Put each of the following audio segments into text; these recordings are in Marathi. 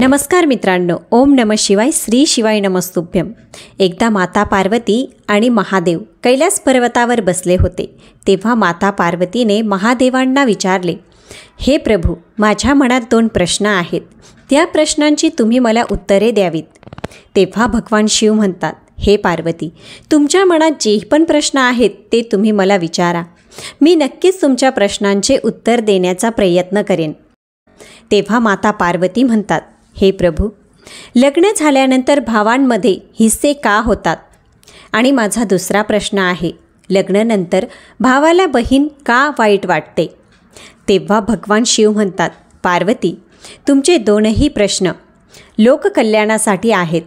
नमस्कार मित्रांनो, ओम नमः शिवाय, श्री शिवाय नमस्तुभ्यम. एकदा माता पार्वती आणि महादेव कैलास पर्वतावर बसले होते. तेव्हा माता पार्वतीने महादेवांना विचारले, हे प्रभू, माझ्या मनात 2 प्रश्न आहेत. त्या प्रश्नांची तुम्ही मला उत्तरे द्यावीत. तेव्हा भगवान शिव म्हणतात, हे पार्वती, तुमच्या मनात जे पण प्रश्न आहेत ते तुम्ही मला विचारा. मी नक्कीच तुमच्या प्रश्नांचे उत्तर देण्याचा प्रयत्न करेन. तेव्हा माता पार्वती म्हणतात, हे प्रभू, लग्न झाल्यानंतर भावांमध्ये हिस्से का होतात? आणि माझा दुसरा प्रश्न आहे, लग्नानंतर भावाला बहीण का वाईट वाटते? तेव्हा भगवान शिव म्हणतात, पार्वती, तुमचे 2ही प्रश्न लोककल्याणासाठी आहेत.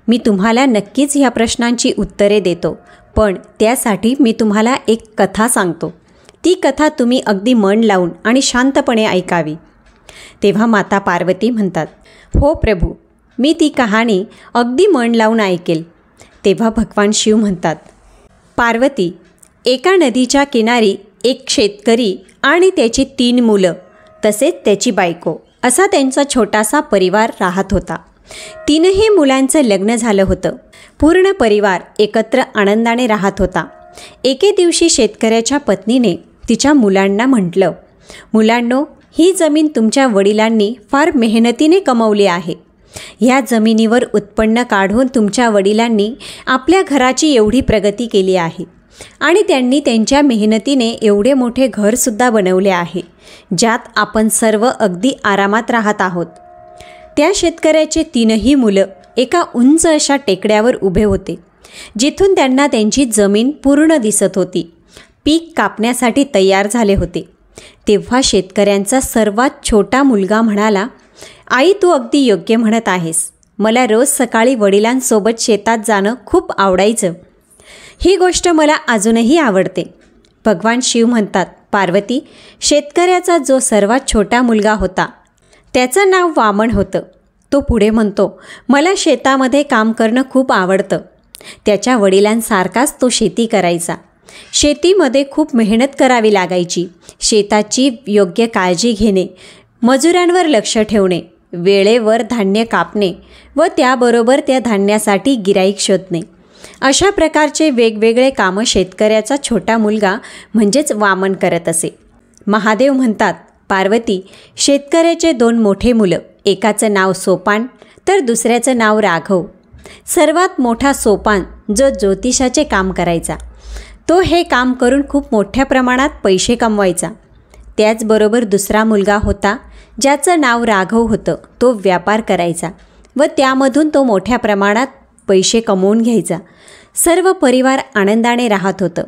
मी तुम्हाला नक्कीच ह्या प्रश्नांची उत्तरे देतो, पण त्यासाठी मी तुम्हाला एक कथा सांगतो. ती कथा तुम्ही अगदी मन लावून आणि शांतपणे ऐकावी. तेव्हा माता पार्वती म्हणतात, हो प्रभू, मी ती कहाणी अगदी मन लावून ऐकेल. तेव्हा भगवान शिव म्हणतात, पार्वती, एका नदीच्या किनारी एक शेतकरी आणि त्याची 3 मुलं तसेच त्याची बायको असा त्यांचा छोटासा परिवार राहत होता. 3ही मुलांचं लग्न झालं होतं. पूर्ण परिवार एकत्र आनंदाने राहत होता. एके दिवशी शेतकऱ्याच्या पत्नीने तिच्या मुलांना म्हटलं, मुलांनो, ही जमीन तुमच्या वडिलांनी फार मेहनतीने कमवली आहे. ह्या जमिनीवर उत्पन्न काढून तुमच्या वडिलांनी आपल्या घराची एवढी प्रगती केली आहे आणि त्यांनी त्यांच्या मेहनतीने एवढे मोठे घरसुद्धा बनवले आहे, ज्यात आपण सर्व अगदी आरामात राहत आहोत. त्या शेतकऱ्याचे 3ही मुलं एका उंच अशा टेकड्यावर उभे होते, जिथून त्यांना त्यांची जमीन पूर्ण दिसत होती. पीक कापण्यासाठी तयार झाले होते. तेव्हा शेतकऱ्यांचा सर्वात छोटा मुलगा म्हणाला, आई, तू अगदी योग्य म्हणत आहेस. मला रोज सकाळी वडिलांसोबत शेतात जाणं खूप आवडायचं. ही गोष्ट मला अजूनही आवडते. भगवान शिव म्हणतात, पार्वती, शेतकऱ्याचा जो सर्वात छोटा मुलगा होता त्याचं नाव वामन होतं. तो पुढे म्हणतो, मला शेतामध्ये काम करणं खूप आवडतं. त्याच्या वडिलांसारखाच तो शेती करायचा. शेतीमध्ये खूप मेहनत करावी लागायची. शेताची योग्य काळजी घेणे, मजुरांवर लक्ष ठेवणे, वेळेवर धान्य कापणे व त्याबरोबर त्या धान्यासाठी गिराईक शोधणे, अशा प्रकारचे वेगवेगळे कामं शेतकऱ्याचा छोटा मुलगा म्हणजेच वामन करत असे. महादेव म्हणतात, पार्वती, शेतकऱ्याचे 2 मोठे मुलं, एकाचं नाव सोपान तर दुसऱ्याचं नाव राघव. सर्वात मोठा सोपान जो ज्योतिषाचे काम करायचा, तो हे काम करून खूप मोठ्या प्रमाणात पैसे कमवायचा. त्याचबरोबर दुसरा मुलगा होता ज्याचं नाव राघव होतं. तो व्यापार करायचा व त्यामधून तो मोठ्या प्रमाणात पैसे कमवून घ्यायचा. सर्व परिवार आनंदाने राहत होतं.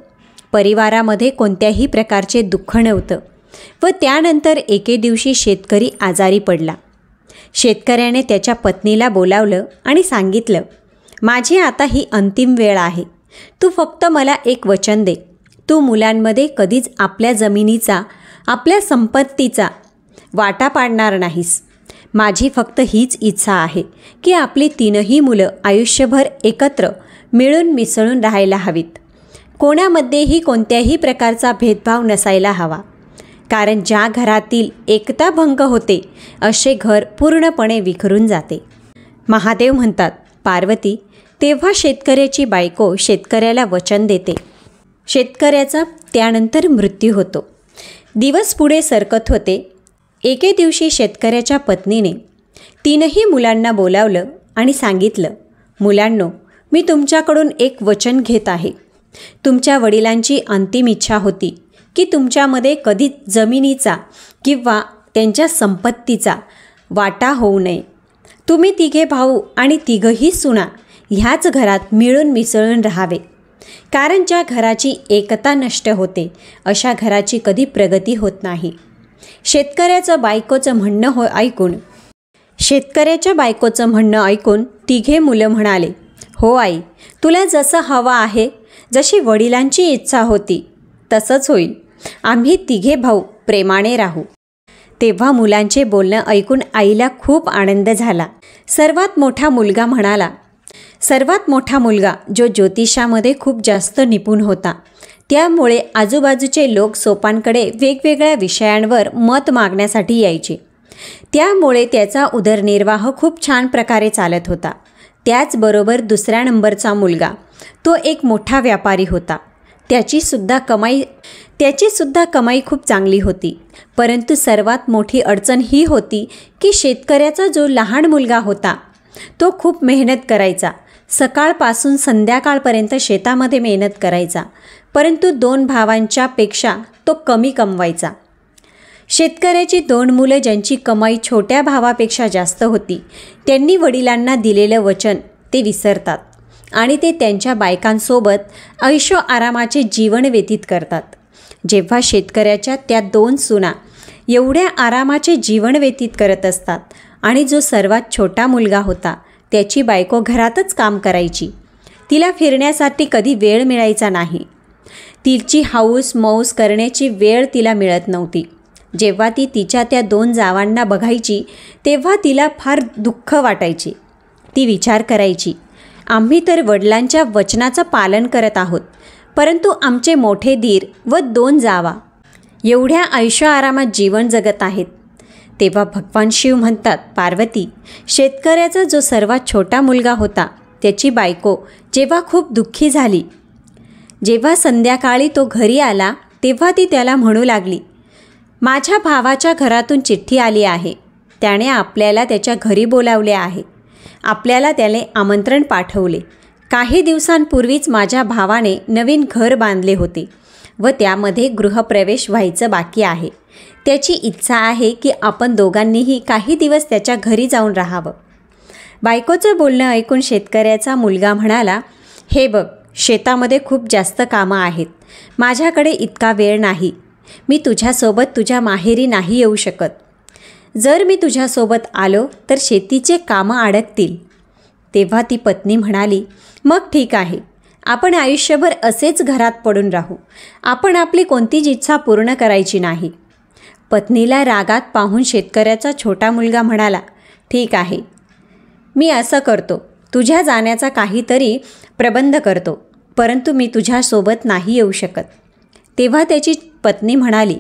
परिवारामध्ये कोणत्याही प्रकारचे दुःख नव्हतं. व त्यानंतर एके दिवशी शेतकरी आजारी पडला. शेतकऱ्याने त्याच्या पत्नीला बोलावलं आणि सांगितलं, माझी आता ही अंतिम वेळ आहे. तू फक्त मला एक वचन दे. तू मुलांमध्ये कधीच आपल्या जमिनीचा, आपल्या संपत्तीचा वाटा पाडणार नाहीस. माझी फक्त हीच इच्छा आहे की आपली 3ही मुलं आयुष्यभर एकत्र मिळून मिसळून राहायला हवीत. कोणामध्येही कोणत्याही प्रकारचा भेदभाव नसायला हवा. कारण ज्या घरातील एकता भंग होते असे घर पूर्णपणे विखरून जाते. महादेव म्हणतात, पार्वती, तेव्हा शेतकऱ्याची बायको शेतकऱ्याला वचन देते. शेतकऱ्याचा त्यानंतर मृत्यू होतो. दिवस पुढे सरकत होते. एके दिवशी शेतकऱ्याच्या पत्नीने 3ही मुलांना बोलावलं आणि सांगितलं, मुलांनो, मी तुमच्याकडून एक वचन घेत आहे. तुमच्या वडिलांची अंतिम इच्छा होती की तुमच्यामध्ये कधीच जमिनीचा किंवा त्यांच्या संपत्तीचा वाटा होऊ नये. तुम्ही 3घे भाऊ आणि 3घही सुना ह्याच घरात मिळून मिसळून राहावे. कारण ज्या घराची एकता नष्ट होते अशा घराची कधी प्रगती होत नाही. शेतकऱ्याच्या बायकोचं म्हणणं ऐकून 3घे मुलं म्हणाले, हो आई, तुला जसं हवं आहे, जशी वडिलांची इच्छा होती तसंच होईल. आम्ही 3घे भाऊ प्रेमाने राहू. तेव्हा मुलांचे बोलणं ऐकून आईला खूप आनंद झाला. सर्वात मोठा मुलगा जो ज्योतिषामध्ये खूप जास्त निपुण होता. त्यामुळे आजूबाजूचे लोक सोपानकडे वेगवेगळ्या विषयांवर मत मागण्यासाठी यायचे. त्यामुळे त्याचा उदरनिर्वाह खूप छान प्रकारे चालत होता. त्याचबरोबर दुसऱ्या नंबरचा मुलगा तो एक मोठा व्यापारी होता. त्याची सुद्धा कमाई खूप चांगली होती. परंतु सर्वात मोठी अडचण ही होती की शेतकऱ्याचा जो लहान मुलगा होता तो खूप मेहनत करायचा. सकाळपासून संध्याकाळपर्यंत शेतामध्ये मेहनत करायचा, परंतु 2 भावांच्या पेक्षा तो कमी कमवायचा. शेतकऱ्याची 2 मुलं ज्यांची कमाई छोट्या भावापेक्षा जास्त होती, त्यांनी वडिलांना दिलेलं वचन ते विसरतात आणि ते त्यांच्या बायकांसोबत ऐशो आरामाचे जीवन व्यतीत करतात. जेव्हा शेतकऱ्याच्या त्या 2 सुना एवढ्या आरामाचे जीवन व्यतीत करत असतात आणि जो सर्वात छोटा मुलगा होता त्याची बायको घरातच काम करायची. तिला फिरण्यासाठी कधी वेळ मिळायचा नाही. तिची हौस मौस करण्याची वेळ तिला मिळत नव्हती. जेव्हा ती तिच्या त्या 2 जावांना बघायची तेव्हा तिला फार दुःख वाटायचे. ती विचार करायची, आम्ही तर वडिलांच्या वचनाचं पालन करत आहोत, परंतु आमचे मोठे दीर व 2 जावा एवढ्या ऐशो आरामात जीवन जगत आहेत. तेव्हा भगवान शिव म्हणतात, पार्वती, शेतकऱ्याचा जो सर्वात छोटा मुलगा होता त्याची बायको जेव्हा खूप दुःखी झाली, जेव्हा संध्याकाळी तो घरी आला तेव्हा ती त्याला म्हणू लागली, माझ्या भावाच्या घरातून चिठ्ठी आली आहे. त्याने आपल्याला त्याच्या घरी बोलावले आहे. आपल्याला त्याने आमंत्रण पाठवले. काही दिवसांपूर्वीच माझ्या भावाने नवीन घर बांधले होते व त्यामध्ये गृहप्रवेश व्हायचं बाकी आहे. त्याची इच्छा आहे की आपण दोघांनीही काही दिवस त्याच्या घरी जाऊन राहावं. बायकोचं बोलणं ऐकून शेतकऱ्याचा मुलगा म्हणाला, हे बघ, शेतामध्ये खूप जास्त कामं आहेत. माझ्याकडे इतका वेळ नाही. मी तुझ्यासोबत तुझ्या माहेरी नाही येऊ शकत. जर मी तुझ्यासोबत आलो तर शेतीचे कामं अडकतील. तेव्हा ती पत्नी म्हणाली, मग ठीक आहे, आपण आयुष्यभर असेच घरात पडून राहू. आपण आपली कोणतीच इच्छा पूर्ण करायची नाही. पत्नीला रागात पाहून शेतकऱ्याचा छोटा मुलगा म्हणाला, ठीक आहे, मी असं करतो, तुझ्या जाण्याचा काहीतरी प्रबंध करतो, परंतु मी तुझ्यासोबत नाही येऊ शकत. तेव्हा त्याची पत्नी म्हणाली,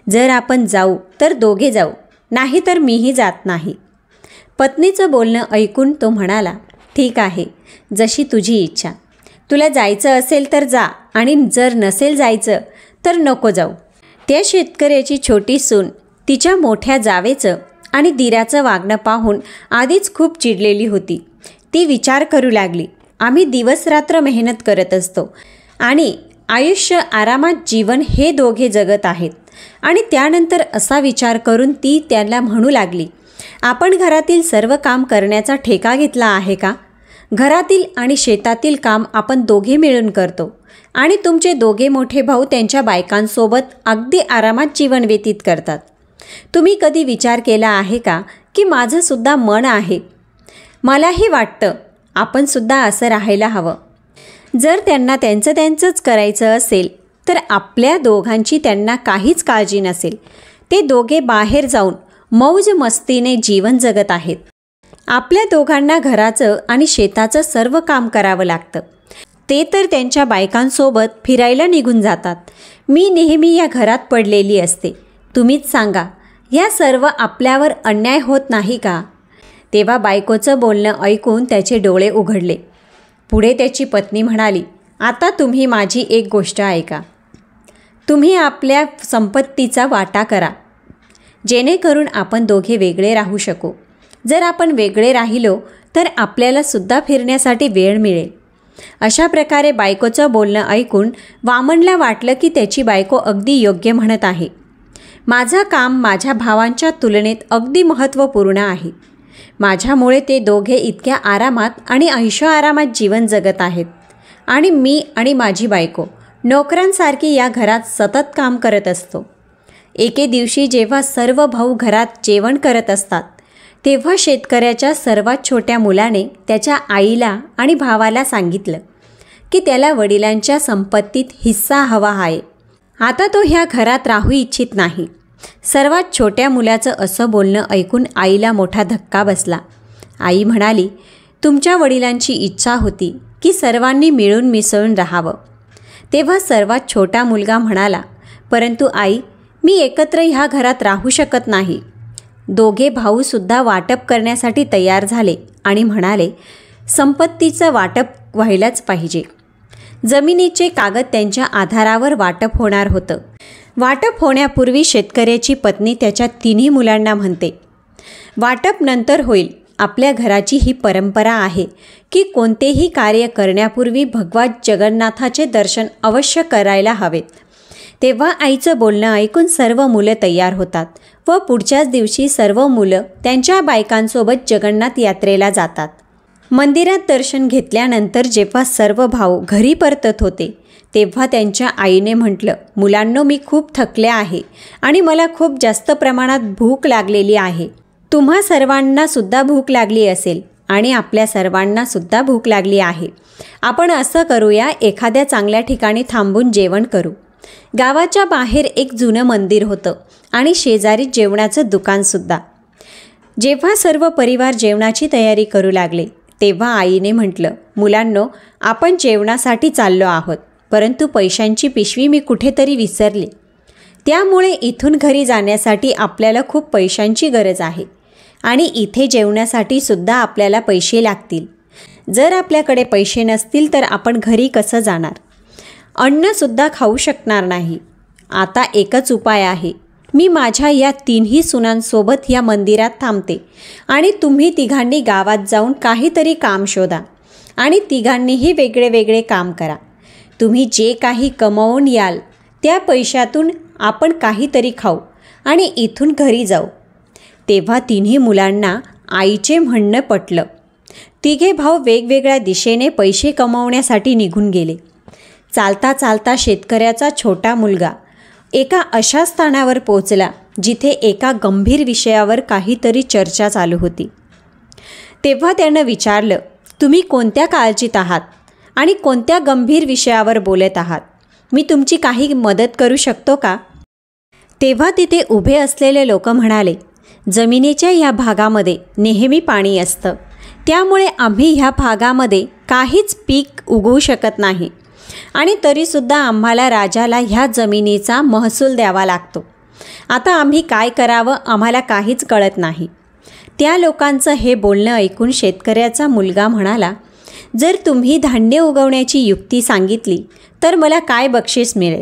जर आपण जाऊ तर दोघे जाऊ, नाही तर मीही जात नाही. पत्नीचं बोलणं ऐकून तो म्हणाला, ठीक आहे, जशी तुझी इच्छा. तुला जायचं असेल तर जा आणि जर नसेल जायचं तर नको जाऊ. त्या शेतकऱ्याची छोटी सून तिच्या मोठ्या जावेचं आणि दिराचं वागणं पाहून आधीच खूप चिडलेली होती. ती विचार करू लागली, आम्ही दिवसरात्र मेहनत करत असतो आणि आयुष्य आरामात जीवन हे दोघे जगत आहेत. आणि त्यानंतर असा विचार करून ती त्याला म्हणू लागली, आपण घरातील सर्व काम करण्याचा ठेका घेतला आहे का? घरातील आणि शेतातील काम आपण दोघे मिळून करतो आणि तुमचे दोघे मोठे भाऊ त्यांच्या बायकांसोबत अगदी आरामात जीवन व्यतीत करतात. तुम्ही कधी विचार केला आहे का की माझंसुद्धा मन आहे? मलाही वाटतं आपण सुद्धा असं राहायला हवं. जर त्यांना त्यांचंच करायचं असेल तर आपल्या दोघांची त्यांना काहीच काळजी नसेल. ते दोघे बाहेर जाऊन मौज मस्तीने जीवन जगत आहेत. आपल्या दोघांना घराचं आणि शेताचं सर्व काम करावं लागतं. ते तर त्यांच्या बायकांसोबत फिरायला निघून जातात. मी नेहमी या घरात पडलेली असते. तुम्हीच सांगा, या सर्व आपल्यावर अन्याय होत नाही का? तेव्हा बायकोचं बोलणं ऐकून त्याचे डोळे उघडले. पुढे त्याची पत्नी म्हणाली, आता तुम्ही माझी एक गोष्ट ऐका. तुम्ही आपल्या संपत्तीचा वाटा करा, जेणेकरून आपण दोघे वेगळे राहू शकू. जर आपण वेगळे राहिलो तर आपल्याला सुद्धा फिरण्यासाठी वेळ मिळेल. अशा प्रकारे बायकोचं बोलणं ऐकून वामनला वाटलं की त्याची बायको अगदी योग्य म्हणत आहे. माझं काम माझ्या भावांच्या तुलनेत अगदी महत्त्वपूर्ण आहे. माझ्यामुळे ते दोघे इतक्या आरामात आणि ऐशो आरामात जीवन जगत आहेत आणि मी आणि माझी बायको नोकरांसारखी या घरात सतत काम करत असतो. एके दिवशी जेव्हा सर्व भाऊ घरात जेवण करत असतात तेव्हा शेतकऱ्याच्या सर्वात छोट्या मुलाने त्याच्या आईला आणि भावाला सांगितलं की त्याला वडिलांच्या संपत्तीत हिस्सा हवा आहे. आता तो ह्या घरात राहू इच्छित नाही. सर्वात छोट्या मुलाचं असं बोलणं ऐकून आईला मोठा धक्का बसला. आई म्हणाली, तुमच्या वडिलांची इच्छा होती की सर्वांनी मिळून मिसळून राहावं. तेव्हा सर्वात छोटा मुलगा म्हणाला, परंतु आई, मी एकत्र ह्या घरात राहू शकत नाही. दोघे भाऊसुद्धा वाटप करण्यासाठी तयार झाले आणि म्हणाले, संपत्तीचं वाटप व्हायलाच पाहिजे. जमिनीचे कागद त्यांच्या आधारावर वाटप होणार होतं. वाटप होण्यापूर्वी शेतकऱ्याची पत्नी त्याच्या तिन्ही मुलांना म्हणते, वाटप नंतर होईल. आपल्या घराची ही परंपरा आहे की कोणतेही कार्य करण्यापूर्वी भगवान जगन्नाथाचे दर्शन अवश्य करायला हवेत. तेव्हा आईचं बोलणं ऐकून सर्व मुलं तयार होतात व पुढच्याच दिवशी सर्व मुलं त्यांच्या बायकांसोबत जगन्नाथ यात्रेला जातात. मंदिरात दर्शन घेतल्यानंतर जेव्हा सर्व भाऊ घरी परतत होते तेव्हा त्यांच्या आईने म्हटलं, मुलांनो, मी खूप थकले आहे आणि मला खूप जास्त प्रमाणात भूक लागलेली आहे. तुम्हा सर्वांनासुद्धा भूक लागली असेल आणि आपल्या सर्वांनासुद्धा भूक लागली आहे. आपण असं करूया, एखाद्या चांगल्या ठिकाणी थांबून जेवण करू. गावाच्या बाहेर एक जुनं मंदिर होतं आणि शेजारी जेवणाचं दुकानसुद्धा. जेव्हा सर्व परिवार जेवणाची तयारी करू लागले तेव्हा आईने म्हटलं, मुलांनो, आपण जेवणासाठी चाललो आहोत, परंतु पैशांची पिशवी मी कुठेतरी विसरली. त्यामुळे इथून घरी जाण्यासाठी आपल्याला खूप पैशांची गरज आहे आणि इथे जेवण्यासाठी सुद्धा आपल्याला पैसे लागतील. जर आपल्याकडे पैसे नसतील तर आपण घरी कसं जाणार? अन्नसुद्धा खाऊ शकणार नाही. आता एकच उपाय आहे. मी माझ्या या तिन्ही सुनांसोबत या मंदिरात थांबते आणि तुम्ही तिघांनी गावात जाऊन काहीतरी काम शोधा आणि तिघांनीही वेगळे वेगळे काम करा. तुम्ही जे काही कमवून याल त्या पैशातून आपण काहीतरी खाऊ आणि इथून घरी जाऊ. तेव्हा तिन्ही मुलांना आईचे म्हणणं पटलं. तिघे भाऊ वेगवेगळ्या दिशेने पैसे कमवण्यासाठी निघून गेले. चालता चालता शेतकऱ्याचा छोटा मुलगा एका अशा स्थानावर पोचला जिथे एका गंभीर विषयावर काहीतरी चर्चा चालू होती. तेव्हा त्यानं विचारलं, तुम्ही कोणत्या काळजीत आहात आणि कोणत्या गंभीर विषयावर बोलत आहात? मी तुमची काही मदत करू शकतो का? तेव्हा तिथे उभे असलेले लोक म्हणाले, जमिनीच्या ह्या भागामध्ये नेहमी पाणी असतं, त्यामुळे आम्ही ह्या भागामध्ये काहीच पीक उगवू शकत नाही आणि तरीसुद्धा आम्हाला राजाला ह्या जमिनीचा महसूल द्यावा लागतो. आता आम्ही काय करावं आम्हाला काहीच कळत नाही. त्या लोकांचं हे बोलणं ऐकून शेतकऱ्याचा मुलगा म्हणाला, जर तुम्ही धान्य उगवण्याची युक्ती सांगितली तर मला काय बक्षीस मिळेल?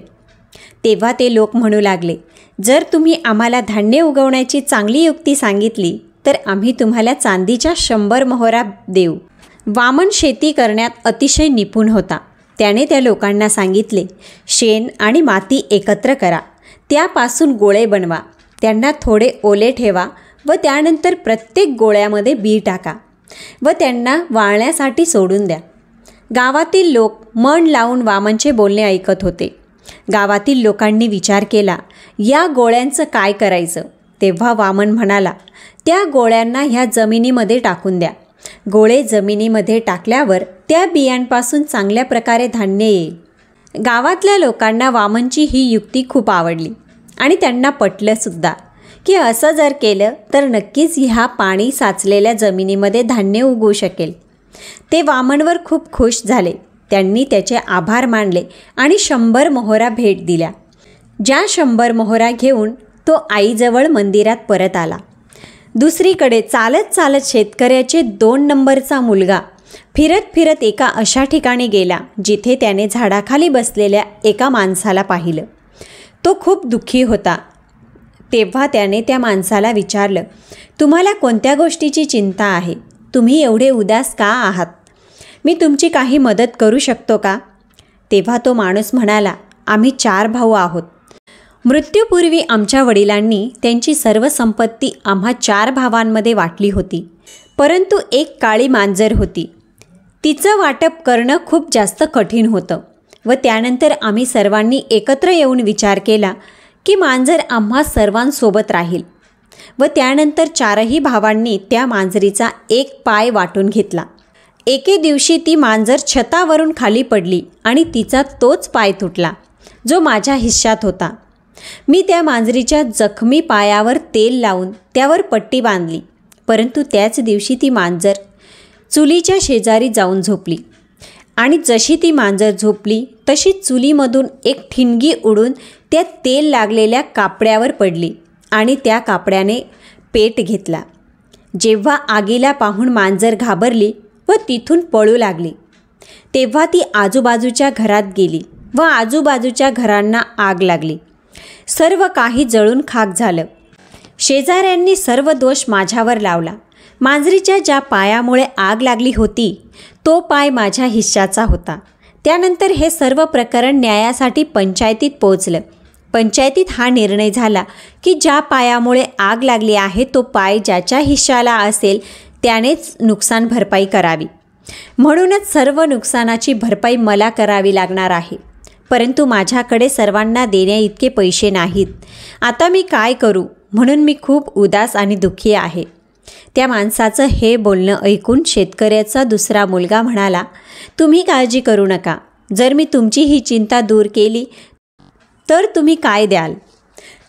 तेव्हा ते लोक म्हणू लागले, जर तुम्ही आम्हाला धान्य उगवण्याची चांगली युक्ती सांगितली तर आम्ही तुम्हाला चांदीच्या 100 मोहरा देऊ. वामन शेती करण्यात अतिशय निपुण होता. त्याने त्या लोकांना सांगितले, शेण आणि माती एकत्र करा, त्यापासून गोळे बनवा, त्यांना थोडे ओले ठेवा व त्यानंतर प्रत्येक गोळ्यामध्ये बी टाका व त्यांना वाळण्यासाठी सोडून द्या. गावातील लोक मन लावून वामनचे बोलणे ऐकत होते. गावातील लोकांनी विचार केला, या गोळ्यांचं काय करायचं? तेव्हा वामन म्हणाला, त्या गोळ्यांना ह्या जमिनीमध्ये टाकून द्या. गोळे जमिनीमध्ये टाकल्यावर त्या बियांपासून चांगल्या प्रकारे धान्य येईल. गावातल्या लोकांना वामनची ही युक्ती खूप आवडली आणि त्यांना पटलंसुद्धा की असं जर केलं तर नक्कीच ह्या पाणी साचलेल्या जमिनीमध्ये धान्य उगवू शकेल. ते वामनवर खूप खुश झाले. त्यांनी त्याचे आभार मानले आणि 100 मोहरा भेट दिल्या. ज्या 100 मोहरा घेऊन तो आईजवळ मंदिरात परत आला. दुसरीकडे चालत चालत शेतकऱ्याचे 2 नंबरचा मुलगा फिरत फिरत एका अशा ठिकाणी गेला जिथे त्याने झाडाखाली बसलेल्या एका माणसाला पाहिलं. तो खूप दुःखी होता. तेव्हा त्याने त्या माणसाला विचारलं, तुम्हाला कोणत्या गोष्टीची चिंता आहे? तुम्ही एवढे उदास का आहात? मी तुमची काही मदत करू शकतो का? तेव्हा तो माणूस म्हणाला, आम्ही 4 भाऊ आहोत. मृत्यूपूर्वी आमच्या वडिलांनी त्यांची सर्व संपत्ती आम्हा 4 भावांमध्ये वाटली होती. परंतु एक काळी मांजर होती. तिचं वाटप करणं खूप जास्त कठीण होतं व त्यानंतर आम्ही सर्वांनी एकत्र येऊन विचार केला की मांजर आम्हा सर्वांसोबत राहील व त्यानंतर 4ही भावांनी त्या मांजरीचा एक पाय वाटून घेतला. एके दिवशी ती मांजर छतावरून खाली पडली आणि तिचा तोच पाय तुटला जो माझ्या हिश्श्यात होता. मी त्या मांजरीच्या जखमी पायावर तेल लावून त्यावर पट्टी बांधली. परंतु त्याच दिवशी ती मांजर चुलीच्या शेजारी जाऊन झोपली आणि जशी ती मांजर झोपली तशी चुलीमधून एक ठिणगी उडून त्या तेल लागलेल्या कापड्यावर पडली आणि त्या कापड्याने पेट घेतला. जेव्हा आगीला पाहून मांजर घाबरली व तिथून पळू लागली, तेव्हा ती आजूबाजूच्या घरात गेली व आजूबाजूच्या घरांना आग लागली. सर्व काही जळून खाक झालं. शेजाऱ्यांनी सर्व दोष माझ्यावर लावला. मांजरीच्या ज्या पायामुळे आग लागली होती तो पाय माझ्या हिश्श्याचा होता. त्यानंतर हे सर्व प्रकरण न्यायासाठी पंचायतीत पोचलं. पंचायतीत हा निर्णय झाला की ज्या पायामुळे आग लागली आहे तो पाय ज्याच्या हिश्श्याला असेल त्यानेच नुकसान भरपाई करावी. म्हणूनच सर्व नुकसानाची भरपाई मला करावी लागणार आहे. परंतु माझ्याकडे सर्वांना देण्या इतके पैसे नाहीत. आता मी काय करू म्हणून मी खूप उदास आणि दुःखी आहे. त्या माणसाचं हे बोलणं ऐकून शेतकऱ्याचा दुसरा मुलगा म्हणाला, तुम्ही काळजी करू नका. जर मी तुमची ही चिंता दूर केली तर तुम्ही काय द्याल?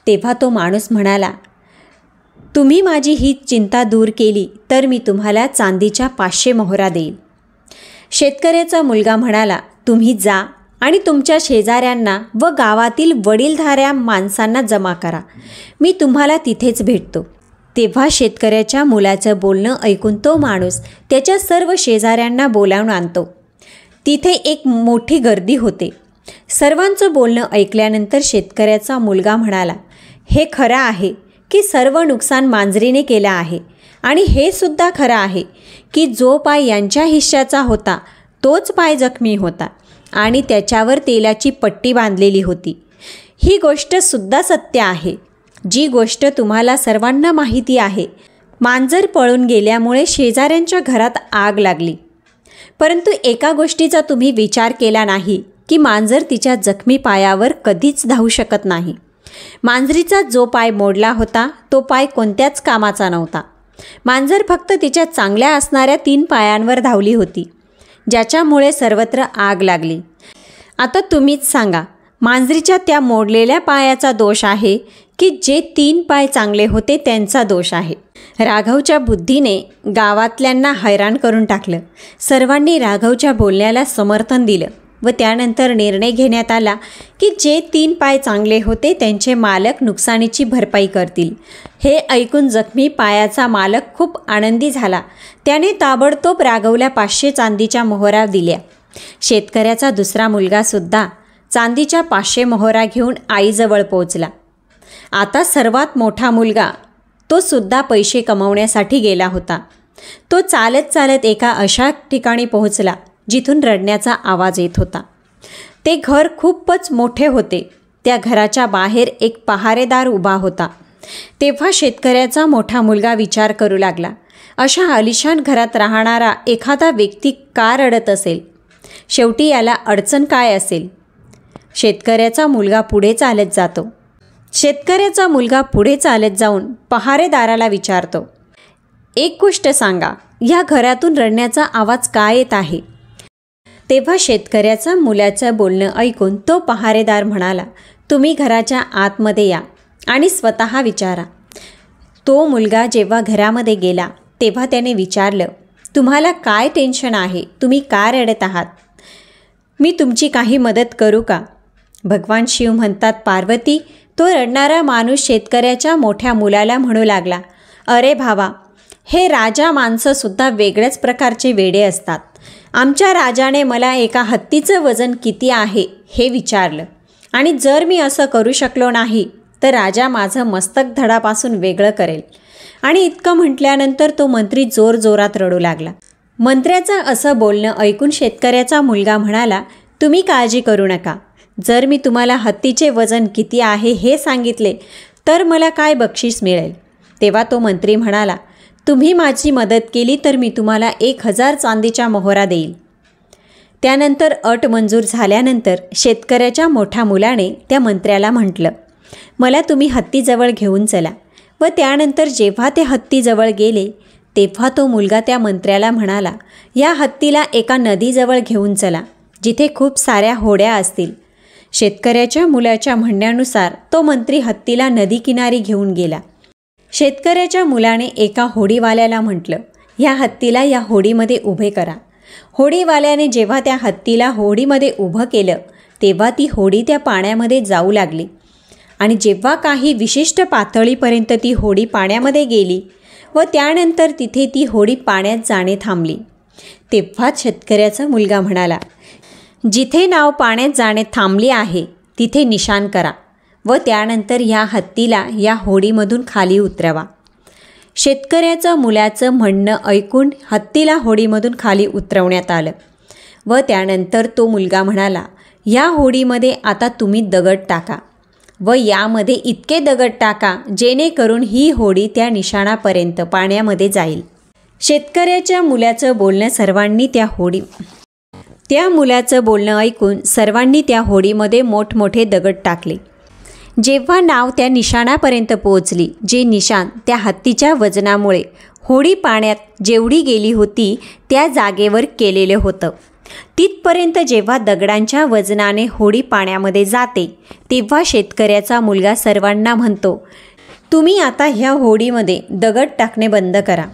तेव्हा तो माणूस म्हणाला, तुम्ही माझी ही चिंता दूर केली तर मी तुम्हाला चांदीच्या 500 मोहरा देईल. शेतकऱ्याचा मुलगा म्हणाला, तुम्ही जा आणि तुमच्या शेजाऱ्यांना व गावातील वडीलधाऱ्या माणसांना जमा करा. मी तुम्हाला तिथेच भेटतो. तेव्हा शेतकऱ्याच्या मुलाचं बोलणं ऐकून तो माणूस त्याच्या सर्व शेजाऱ्यांना बोलावून आणतो. तिथे एक मोठी गर्दी होते. सर्वांचं बोलणं ऐकल्यानंतर शेतकऱ्याचा मुलगा म्हणाला, हे खरं आहे की सर्व नुकसान मांजरीने केलं आहे आणि हे सुद्धा खरं आहे की जो पाय यांच्या हिश्श्याचा होता तोच पाय जखमी होता आणि त्याच्यावर तेलाची पट्टी बांधलेली होती. ही गोष्टसुद्धा सत्य आहे. जी गोष्ट तुम्हाला सर्वांना माहिती आहे, मांजर पळून गेल्यामुळे शेजाऱ्यांच्या घरात आग लागली. परंतु एका गोष्टीचा तुम्ही विचार केला नाही की मांजर तिच्या जखमी पायावर कधीच धावू शकत नाही. मांजरीचा जो पाय मोडला होता तो पाय कोणत्याच कामाचा नव्हता. मांजर फक्त तिच्या चांगल्या असणाऱ्या 3 पायांवर धावली होती, ज्याच्यामुळे सर्वत्र आग लागली. आता तुम्हीच सांगा, मांजरीच्या त्या मोडलेल्या पायाचा दोष आहे की जे 3 पाय चांगले होते त्यांचा दोष आहे? राघवच्या बुद्धीने गावातल्यांना हैराण करून टाकलं. सर्वांनी राघवच्या बोलण्याला समर्थन दिलं व त्यानंतर निर्णय घेण्यात आला की जे 3 पाय चांगले होते त्यांचे मालक नुकसानीची भरपाई करतील. हे ऐकून जखमी पायाचा मालक खूप आनंदी झाला. त्याने ताबडतोब राघवला 500 चांदीच्या मोहरा दिल्या. शेतकऱ्याचा दुसरा मुलगासुद्धा चांदीच्या 500 मोहरा घेऊन आईजवळ पोहोचला. आता सर्वात मोठा मुलगा तो सुद्धा पैसे कमवण्यासाठी गेला होता. तो चालत चालत एका अशा ठिकाणी पोहोचला जिथून रडण्याचा आवाज येत होता. ते घर खूपच मोठे होते. त्या घराच्या बाहेर एक पहारेदार उभा होता. तेव्हा शेतकऱ्याचा मोठा मुलगा विचार करू लागला, अशा आलिशान घरात राहणारा एखादा व्यक्ती का रडत असेल? शेवटी याला अडचण काय असेल? शेतकऱ्याचा मुलगा पुढे चालत जातो. शेतकऱ्याचा मुलगा पुढे चालत जाऊन पहारेदाराला विचारतो, एक गोष्ट सांगा, या घरातून रडण्याचा आवाज का येत आहे? तेव्हा शेतकऱ्याचा मुलाचं बोलणं ऐकून तो पहारेदार म्हणाला, तुम्ही घराच्या आतमध्ये या आणि स्वतः विचारा. तो मुलगा जेव्हा घरामध्ये गेला तेव्हा त्याने विचारलं, तुम्हाला काय टेन्शन आहे? तुम्ही का रडत आहात? मी तुमची काही मदत करू का? भगवान शिव म्हणतात, पार्वती, तो रडणारा माणूस शेतकऱ्याच्या मोठ्या मुलाला म्हणू लागला, अरे भावा, हे राजा माणसंसुद्धा वेगळ्याच प्रकारचे वेडे असतात. आमच्या राजाने मला एका हत्तीचं वजन किती आहे हे विचारलं आणि जर मी असं करू शकलो नाही तर राजा माझं मस्तक धडापासून वेगळं करेल. आणि इतकं म्हटल्यानंतर तो मंत्री जोरजोरात रडू लागला. मंत्र्याचं असं बोलणं ऐकून शेतकऱ्याचा मुलगा म्हणाला, तुम्ही काळजी करू नका. जर मी तुम्हाला हत्तीचे वजन किती आहे हे सांगितले तर मला काय बक्षीस मिळेल? तेव्हा तो मंत्री म्हणाला, तुम्ही माझी मदत केली तर मी तुम्हाला 1000 चांदीच्या मोहरा देईल. त्यानंतर अट मंजूर झाल्यानंतर शेतकऱ्याच्या मोठ्या मुलाने त्या मंत्र्याला म्हटलं, मला तुम्ही हत्तीजवळ घेऊन चला. व त्यानंतर जेव्हा ते हत्तीजवळ गेले तेव्हा तो मुलगा त्या मंत्र्याला म्हणाला, या हत्तीला एका नदीजवळ घेऊन चला, जिथे खूप साऱ्या होड्या असतील. शेतकऱ्याच्या मुलाच्या म्हणण्यानुसार तो मंत्री हत्तीला नदीकिनारी घेऊन गेला. शेतकऱ्याच्या मुलाने एका होडीवाल्याला म्हटलं, ह्या हत्तीला या होडीमध्ये उभे करा. होडीवाल्याने जेव्हा त्या हत्तीला होडीमध्ये उभं केलं तेव्हा ती होडी त्या पाण्यामध्ये जाऊ लागली आणि जेव्हा काही विशिष्ट पातळीपर्यंत ती होडी पाण्यामध्ये गेली व त्यानंतर तिथे ती होडी पाण्यात जाणे थांबली, तेव्हाच शेतकऱ्याचा मुलगा म्हणाला, जिथे नाव पाण्यात जाणे थांबली आहे तिथे निशाण करा व त्यानंतर ह्या हत्तीला या होडीमधून खाली उतरवा. शेतकऱ्याचं मुलाचं म्हणणं ऐकून हत्तीला होडीमधून खाली उतरवण्यात आलं व त्यानंतर तो मुलगा म्हणाला, ह्या होडीमध्ये आता तुम्ही दगड टाका व यामध्ये इतके दगड टाका जेणेकरून ही होडी त्या निशाणापर्यंत पाण्यामध्ये जाईल. शेतकऱ्याच्या मुलाचं बोलणं ऐकून सर्वांनी त्या होडीमध्ये मोठमोठे दगड टाकले. जेव्हा नाव त्या निशाणापर्यंत पोहोचली, जे निशाण त्या हत्तीच्या वजनामुळे होडी पाण्यात जेवढी गेली होती त्या जागेवर केलेलं होतं, तिथपर्यंत जेव्हा दगडांच्या वजनाने होडी पाण्यामध्ये जाते, तेव्हा शेतकऱ्याचा मुलगा सर्वांना म्हणतो, तुम्ही आता ह्या होडीमध्ये दगड टाकणे बंद करा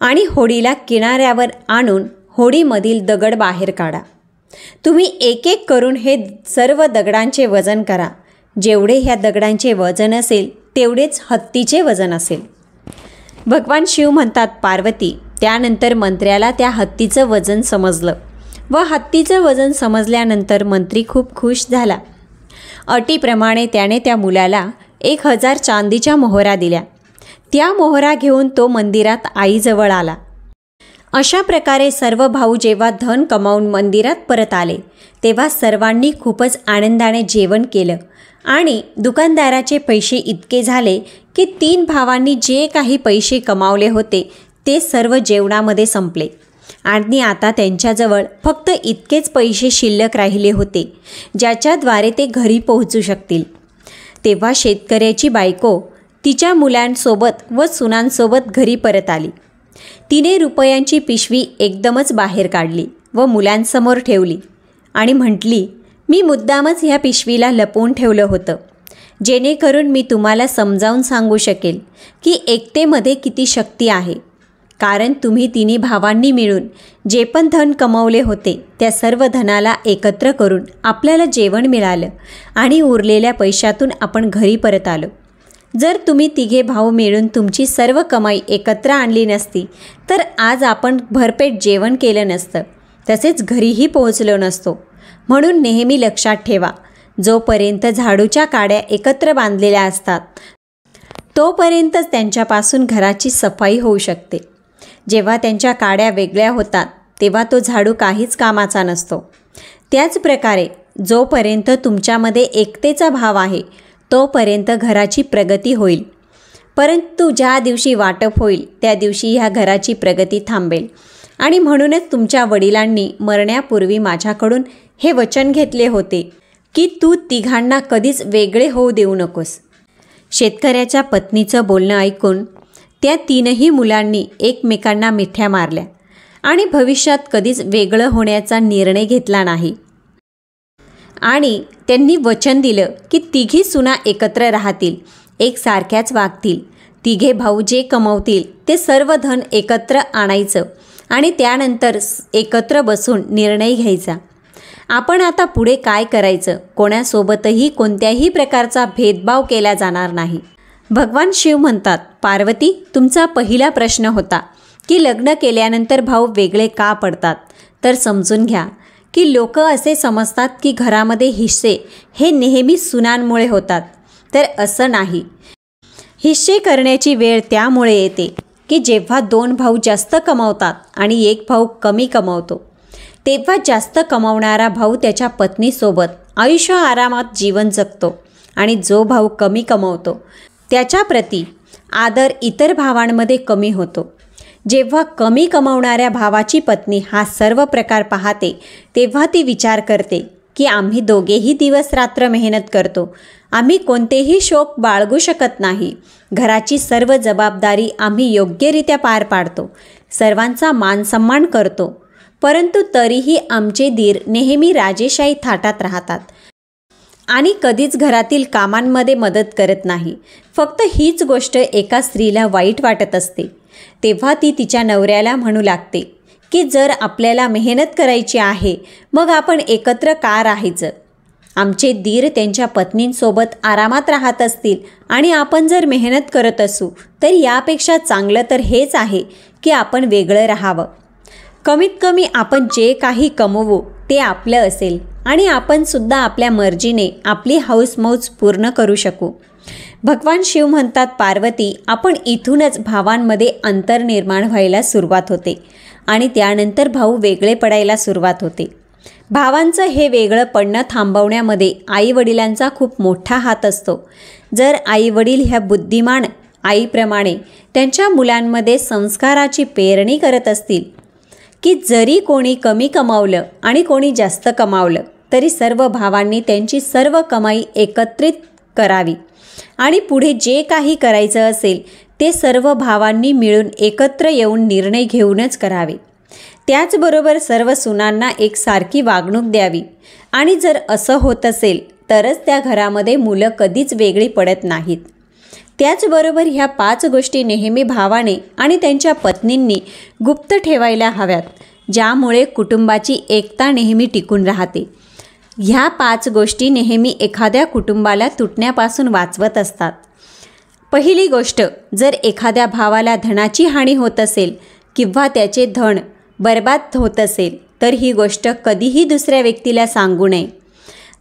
आणि होडीला किनाऱ्यावर आणून होडीमधील दगड बाहेर काढा. तुम्ही एक एक करून हे सर्व दगडांचे वजन करा. जेवढे ह्या दगडांचे वजन असेल तेवढेच हत्तीचे वजन असेल. भगवान शिव म्हणतात, पार्वती, त्यानंतर मंत्र्याला त्या हत्तीचं वजन समजलं व हत्तीचं वजन समजल्यानंतर मंत्री खूप खुश झाला. अटीप्रमाणे त्याने त्या मुलाला 1000 चांदीच्या मोहरा दिल्या. त्या मोहरा घेऊन तो मंदिरात आईजवळ आला. अशा प्रकारे सर्व भाऊ जेव्हा धन कमावून मंदिरात परत आले, तेव्हा सर्वांनी खूपच आनंदाने जेवण केलं आणि दुकानदाराचे पैसे इतके झाले की 3 भावांनी जे काही पैसे कमावले होते ते सर्व जेवणामध्ये संपले आणि आता त्यांच्याजवळ फक्त इतकेच पैसे शिल्लक राहिले होते, ज्याच्याद्वारे ते घरी पोहोचू शकतील. तेव्हा शेतकऱ्याची बायको तिच्या मुलांसोबत व सुनांसोबत घरी परत आली. तिने रुपयांची पिशवी एकदमच बाहेर काढली व मुलांसमोर ठेवली आणि म्हटली, मी मुद्दामच ह्या पिशवीला लपवून ठेवलं होतं, जेणेकरून मी तुम्हाला समजावून सांगू शकेल की एकतेमध्ये किती शक्ती आहे. कारण तुम्ही 3 भावांनी मिळून जे पण धन कमवले होते त्या सर्व धनाला एकत्र करून आपल्याला जेवण मिळालं आणि उरलेल्या पैशातून आपण घरी परत आलो. जर तुम्ही 3 भाऊ मिळून तुमची सर्व कमाई एकत्र आणली नसती तर आज आपण भरपेट जेवण केलं नसतं, तसेच घरीही पोहोचलो नसतो. म्हणून नेहमी लक्षात ठेवा, जोपर्यंत झाडूच्या काड्या एकत्र बांधलेल्या असतात तोपर्यंतच त्यांच्यापासून घराची सफाई होऊ शकते. जेव्हा त्यांच्या काड्या वेगळ्या होतात तेव्हा तो झाडू काहीच कामाचा नसतो. त्याचप्रकारे जोपर्यंत तुमच्यामध्ये एकतेचा भाव आहे तोपर्यंत घराची प्रगती होईल, परंतु ज्या दिवशी वाटप होईल त्या दिवशी ह्या घराची प्रगती थांबेल. आणि म्हणूनच तुमच्या वडिलांनी मरण्यापूर्वी माझ्याकडून हे वचन घेतले होते की तू 3घांना कधीच वेगळे होऊ देऊ नकोस. शेतकऱ्याच्या पत्नीचं बोलणं ऐकून त्या 3ही मुलांनी एकमेकांना मिठ्या मारल्या आणि भविष्यात कधीच वेगळं होण्याचा निर्णय घेतला नाही. आणि त्यांनी वचन दिलं की 3घी सुना एकत्र राहतील, एकसारख्याच वागतील. 3घे भाऊ जे कमवतील ते सर्व धन एकत्र आणायचं आणि त्यानंतर एकत्र बसून निर्णय घ्यायचा. आपण आता पुढे काय करायचं, कोणासोबतही कोणत्याही प्रकारचा भेदभाव केला जाणार नाही. भगवान शिव म्हणतात, पार्वती, तुमचा पहिला प्रश्न होता की लग्न केल्यानंतर भाऊ वेगळे का पडतात. तर समजून घ्या की लोक असे समजतात की घरामध्ये हिस्से हे नेहमी सुनांमुळे होतात, तर असं नाही. हिस्से करण्याची वेळ त्यामुळे येते की जेव्हा 2 भाऊ जास्त कमावतात आणि 1 भाऊ कमी कमावतो, तेव्हा जास्त कमावणारा भाऊ त्याच्या पत्नीसोबत आयुष्य आरामात जीवन जगतो आणि जो भाऊ कमी कमावतो त्याच्याप्रती आदर इतर भावांमध्ये कमी होतो. जेव्हा कमी कमावणाऱ्या भावाची पत्नी हा सर्व प्रकार पाहते तेव्हा ती विचार करते की आम्ही दोघेही दिवस रात्र मेहनत करतो, आम्ही कोणतेही शौक बाळगू शकत नाही, घराची सर्व जबाबदारी आम्ही योग्यरित्या पार पाडतो, सर्वांचा मानसन्मान करतो, परंतु तरीही आमचे दीर नेहमी राजेशाही थाटात राहतात आणि कधीच घरातील कामांमध्ये मदत करत नाही. फक्त हीच गोष्ट एका स्त्रीला वाईट वाटत असते. तेव्हा ती तिच्या नवऱ्याला म्हणू लागते की जर आपल्याला मेहनत करायची आहे मग आपण एकत्र का राहायचं. आमचे दीर त्यांच्या पत्नींसोबत आरामात राहत असतील आणि आपण जर मेहनत करत असू तर यापेक्षा चांगलं तर हेच आहे की आपण वेगळं राहावं. कमीत कमी आपण जे काही कमवू ते आपलं असेल आणि आपण सुद्धा आपल्या मर्जीने आपली हौसमौज पूर्ण करू शकू. भगवान शिव म्हणतात, पार्वती, आपण इथूनच भावांमध्ये अंतर निर्माण व्हायला सुरुवात होते आणि त्यानंतर भाऊ वेगळे पडायला सुरुवात होते. भावांचं हे वेगळं पडणं थांबवण्यामध्ये आईवडिलांचा खूप मोठा हात असतो. जर आईवडील ह्या बुद्धिमान आईप्रमाणे त्यांच्या मुलांमध्ये संस्काराची पेरणी करत असतील की जरी कोणी कमी कमावलं आणि कोणी जास्त कमावलं तरी सर्व भावांनी त्यांची सर्व कमाई एकत्रित करावी आणि पुढे जे काही करायचं असेल ते सर्व भावांनी मिळून एकत्र येऊन निर्णय घेऊनच करावे. त्याचबरोबर सर्व सुनांना एकसारखी वागणूक द्यावी आणि जर असं होत असेल तरच त्या घरामध्ये मुलं कधीच वेगळी पडत नाहीत. त्याचबरोबर ह्या 5 गोष्टी नेहमी भावाने आणि त्यांच्या पत्नींनी गुप्त ठेवायला हव्यात, ज्यामुळे कुटुंबाची एकता नेहमी टिकून राहते. ह्या 5 गोष्टी नेहमी एखाद्या कुटुंबाला तुटण्यापासून वाचवत असतात. पहिली गोष्ट, जर एखाद्या भावाला धनाची हानी होत असेल किंवा त्याचे धन बर्बाद होत असेल तर ही गोष्ट कधीही दुसऱ्या व्यक्तीला सांगू नये.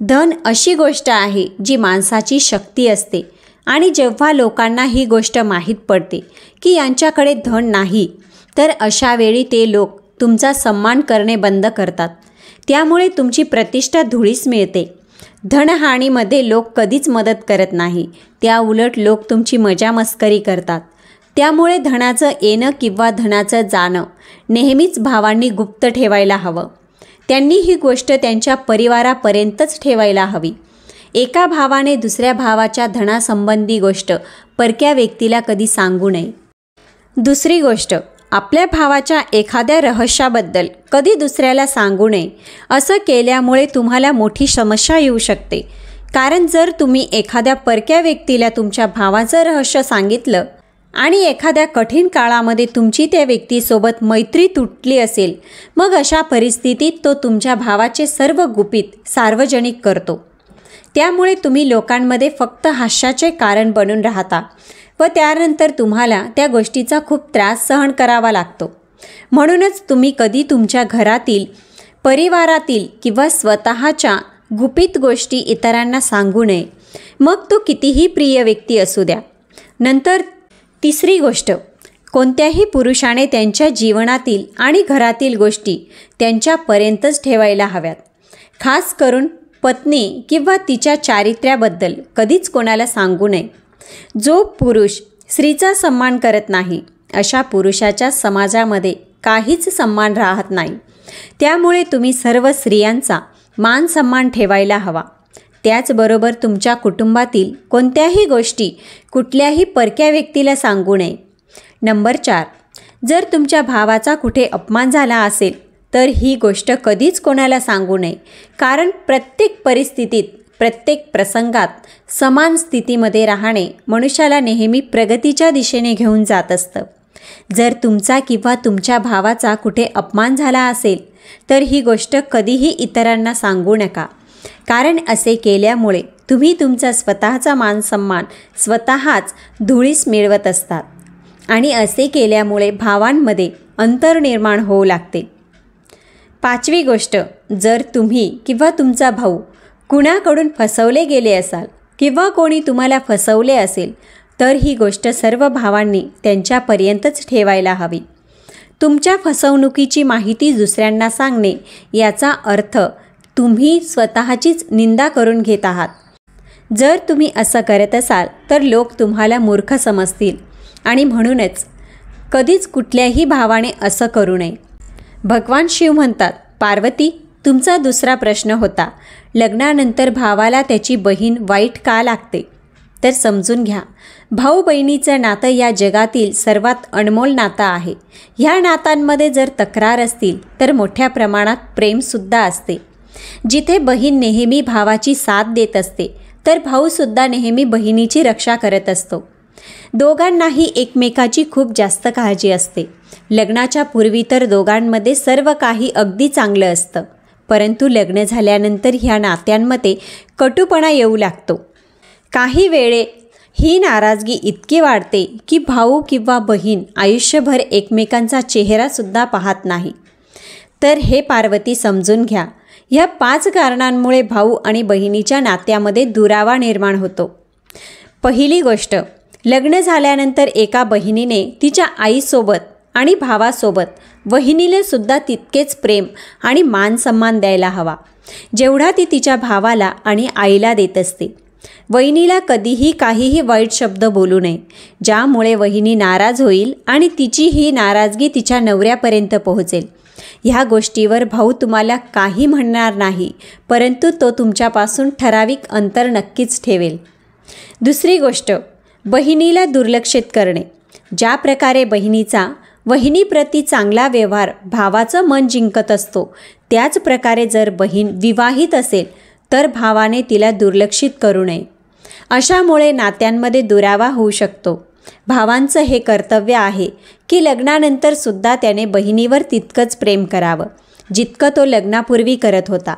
धन अशी गोष्ट आहे जी माणसाची शक्ती असते आणि जेव्हा लोकांना ही गोष्ट माहीत पडते की यांच्याकडे धन नाही तर अशा वेळी ते लोक तुमचा सन्मान करणे बंद करतात. त्यामुळे तुमची प्रतिष्ठा धुळीस मिळते. धनहानीमध्ये लोक कधीच मदत करत नाही, त्या उलट लोक तुमची मजामस्करी करतात. त्यामुळे धनाचं येणं किंवा धनाचं जाणं नेहमीच भावांनी गुप्त ठेवायला हवं. त्यांनी ही गोष्ट त्यांच्या परिवारापर्यंतच ठेवायला हवी. एका भावाने दुसऱ्या भावाच्या धनासंबंधी गोष्ट परक्या व्यक्तीला कधी सांगू नये. दुसरी गोष्ट, आपल्या भावाच्या एखाद्या रहस्याबद्दल कधी दुसऱ्याला सांगू नये. असं केल्यामुळे तुम्हाला मोठी समस्या येऊ शकते. कारण जर तुम्ही एखाद्या परक्या व्यक्तीला तुमच्या भावाचं रहस्य सांगितलं आणि एखाद्या कठीण काळामध्ये तुमची त्या व्यक्तीसोबत मैत्री तुटली असेल, मग अशा परिस्थितीत तो तुमच्या भावाचे सर्व गुपित सार्वजनिक करतो. त्यामुळे तुम्ही लोकांमध्ये फक्त हास्याचे कारण बनून राहता व त्यानंतर तुम्हाला त्या गोष्टीचा खूप त्रास सहन करावा लागतो. म्हणूनच तुम्ही कधी तुमच्या घरातील, परिवारातील किंवा स्वतःच्या गुपित गोष्टी इतरांना सांगू नये, मग तो कितीही प्रिय व्यक्ती असू द्या. नंतर तिसरी गोष्ट, कोणत्याही पुरुषाने त्यांच्या जीवनातील आणि घरातील गोष्टी त्यांच्यापर्यंतच ठेवायला हव्यात. खास करून पत्नी किंवा तिच्या चारित्र्याबद्दल कधीच कोणाला सांगू नये. जो पुरुष स्त्रीचा सन्मान करत नाही अशा पुरुषाच्या समाजामध्ये काहीच सन्मान राहत नाही. त्यामुळे तुम्ही सर्व स्त्रियांचा मान सन्मान ठेवायला हवा. त्याचबरोबर तुमच्या कुटुंबातील कोणत्याही गोष्टी कुठल्याही परक्या व्यक्तीला सांगू नये. नंबर 4, जर तुमच्या भावाचा कुठे अपमान झाला असेल तर ही गोष्ट कधीच कोणाला सांगू नये. कारण प्रत्येक परिस्थितीत, प्रत्येक प्रसंगात समान स्थितीमध्ये राहणे मनुष्याला नेहमी प्रगतीच्या दिशेने घेऊन जात असतं. जर तुमचा किंवा तुमच्या भावाचा कुठे अपमान झाला असेल तर ही गोष्ट कधीही इतरांना सांगू नका. कारण असे केल्यामुळे तुम्ही तुमचा स्वतःचा मान सन्मान स्वतःच धुळीस मिळवत असतात आणि असे केल्यामुळे भावांमध्ये अंतर निर्माण होऊ लागते. 5वी गोष्ट, जर तुम्ही किंवा तुमचा भाऊ कुणाकडून फसवले गेले असाल किंवा कोणी तुम्हाला फसवले असेल तर ही गोष्ट सर्व भावांनी त्यांच्यापर्यंतच ठेवायला हवी. तुमच्या फसवणुकीची माहिती दुसऱ्यांना सांगणे याचा अर्थ तुम्ही स्वतःचीच निंदा करून घेत आहात. जर तुम्ही असं करत असाल तर लोक तुम्हाला मूर्ख समजतील आणि म्हणूनच कधीच कुठल्याही भावाने असं करू नये. भगवान शिव म्हणतात, पार्वती, तुमचा दुसरा प्रश्न होता, लग्नानंतर भावाला त्याची बहीण वाईट का लागते? तर समजून घ्या, भाऊ बहिणीचं नातं या जगातील सर्वात अनमोल नातं आहे. ह्या नात्यांमध्ये जर तक्रार असतील तर मोठ्या प्रमाणात प्रेमसुद्धा असते. जिथे बहीण नेहमी भावाची साथ देत असते तर भाऊसुद्धा नेहमी बहिणीची रक्षा करत असतो. दोघांनाही एकमेकाची खूप जास्त काळजी असते. लग्नाच्या पूर्वी तर दोघांमध्ये सर्व काही अगदी चांगलं असतं, परंतु लग्न झाल्यानंतर ह्या नात्यांमध्ये कटुपणा येऊ लागतो. काही वेळे ही नाराजगी इतकी वाढते की भाऊ किंवा बहीण आयुष्यभर एकमेकांचा चेहरासुद्धा पाहत नाही. तर हे पार्वती समजून घ्या, ह्या 5 कारणांमुळे भाऊ आणि बहिणीच्या नात्यामध्ये दुरावा निर्माण होतो. पहिली गोष्ट, लग्न झाल्यानंतर एका बहिणीने तिच्या आईसोबत आणि भावासोबत वहिनीला सुद्धा तितकेच प्रेम आणि मानसन्मान द्यायला हवा, जेवढा ती तिच्या भावाला आणि आईला देत असते. वहिनीला कधीही काहीही वाईट शब्द बोलू नये, ज्यामुळे वहिनी नाराज होईल आणि तिची ही नाराजगी तिच्या नवऱ्यापर्यंत पोहोचेल. ह्या गोष्टीवर भाऊ तुम्हाला काही म्हणणार नाही, परंतु तो तुमच्यापासून ठराविक अंतर नक्कीच ठेवेल. दुसरी गोष्ट, बहिणीला दुर्लक्षित करणे. ज्या प्रकारे बहिणीचा वहिनीप्रती चांगला व्यवहार भावाचं मन जिंकत असतो, त्याच प्रकारे जर बहीण विवाहित असेल तर भावाने तिला दुर्लक्षित करू नये. अशामुळे नात्यांमध्ये दुरावा होऊ शकतो. भावांचं हे कर्तव्य आहे की लग्नानंतर सुद्धा त्याने बहिणीवर तितकंच प्रेम करावं जितकं तो लग्नापूर्वी करत होता.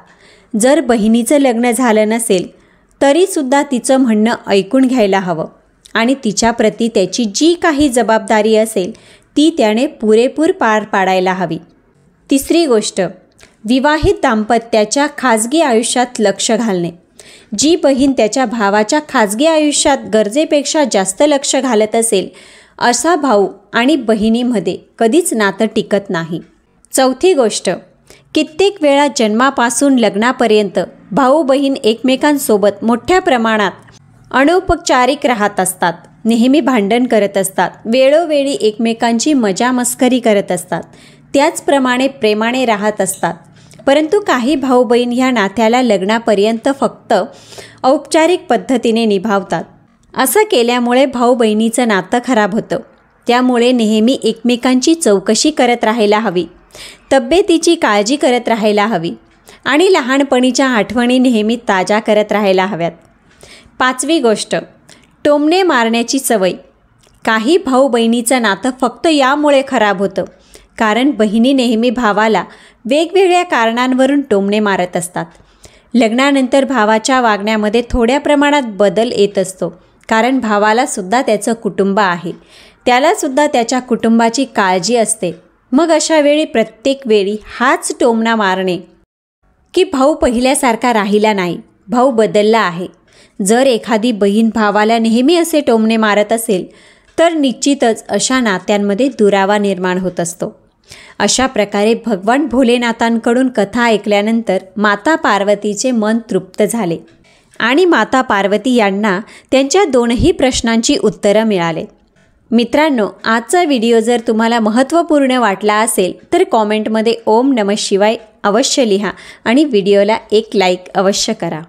जर बहिणीचं लग्न झालं नसेल तरीसुद्धा तिचं म्हणणं ऐकून घ्यायला हवं आणि तिच्याप्रती त्याची जी काही जबाबदारी असेल ती त्याने पुरेपूर पार पाडायला हवी. तिसरी गोष्ट, विवाहित दाम्पत्याच्या खाजगी आयुष्यात लक्ष घालणे. जी बहीण त्याच्या भावाच्या खाजगी आयुष्यात गरजेपेक्षा जास्त लक्ष घालत असेल, असा भाऊ आणि बहिणीमध्ये कधीच नातं टिकत नाही. चौथी गोष्ट, कित्येक वेळा जन्मापासून लग्नापर्यंत भाऊ बहीण एकमेकांसोबत मोठ्या प्रमाणात अनौपचारिक राहत असतात, नेहमी भांडण करत असतात, वेळोवेळी एकमेकांची मजामस्करी करत असतात, त्याचप्रमाणे प्रेमाने राहत असतात. परंतु काही भाऊ बहीण ह्या नात्याला लग्नापर्यंत फक्त औपचारिक पद्धतीने निभावतात. असं केल्यामुळे भाऊ बहिणीचं नातं खराब होतं. त्यामुळे नेहमी एकमेकांची चौकशी करत राहायला हवी, तब्येतीची काळजी करत राहायला हवी आणि लहानपणीच्या आठवणी नेहमी ताज्या करत राहायला हव्यात. पाचवी गोष्ट, टोमणे मारण्याची सवय. काही भाऊ बहिणीचं नातं फक्त यामुळे खराब होतं कारण बहिणी नेहमी भावाला वेगवेगळ्या कारणांवरून टोमणे मारत असतात. लग्नानंतर भावाच्या वागण्यामध्ये थोड्या प्रमाणात बदल येत असतो कारण भावाला सुद्धा त्याचं कुटुंब आहे, त्यालासुद्धा त्याच्या कुटुंबाची काळजी असते. मग अशा वेळी प्रत्येक वेळी हाच टोमणा मारणे की भाऊ पहिल्यासारखा राहिला नाही, भाऊ बदलला आहे. जर एखादी बहीण भावाला नेहमी असे टोमणे मारत असेल तर निश्चितच अशा नात्यांमध्ये दुरावा निर्माण होत असतो. अशा प्रकारे भगवान भोलेनाथांकडून कथा ऐकल्यानंतर माता पार्वतीचे मन तृप्त झाले आणि माता पार्वती यांना त्यांच्या 2ही प्रश्नांची उत्तरं मिळाले. मित्रांनो, आजचा व्हिडिओ जर तुम्हाला महत्त्वपूर्ण वाटला असेल तर कॉमेंटमध्ये ओम नमः शिवाय अवश्य लिहा आणि व्हिडिओला एक लाईक अवश्य करा.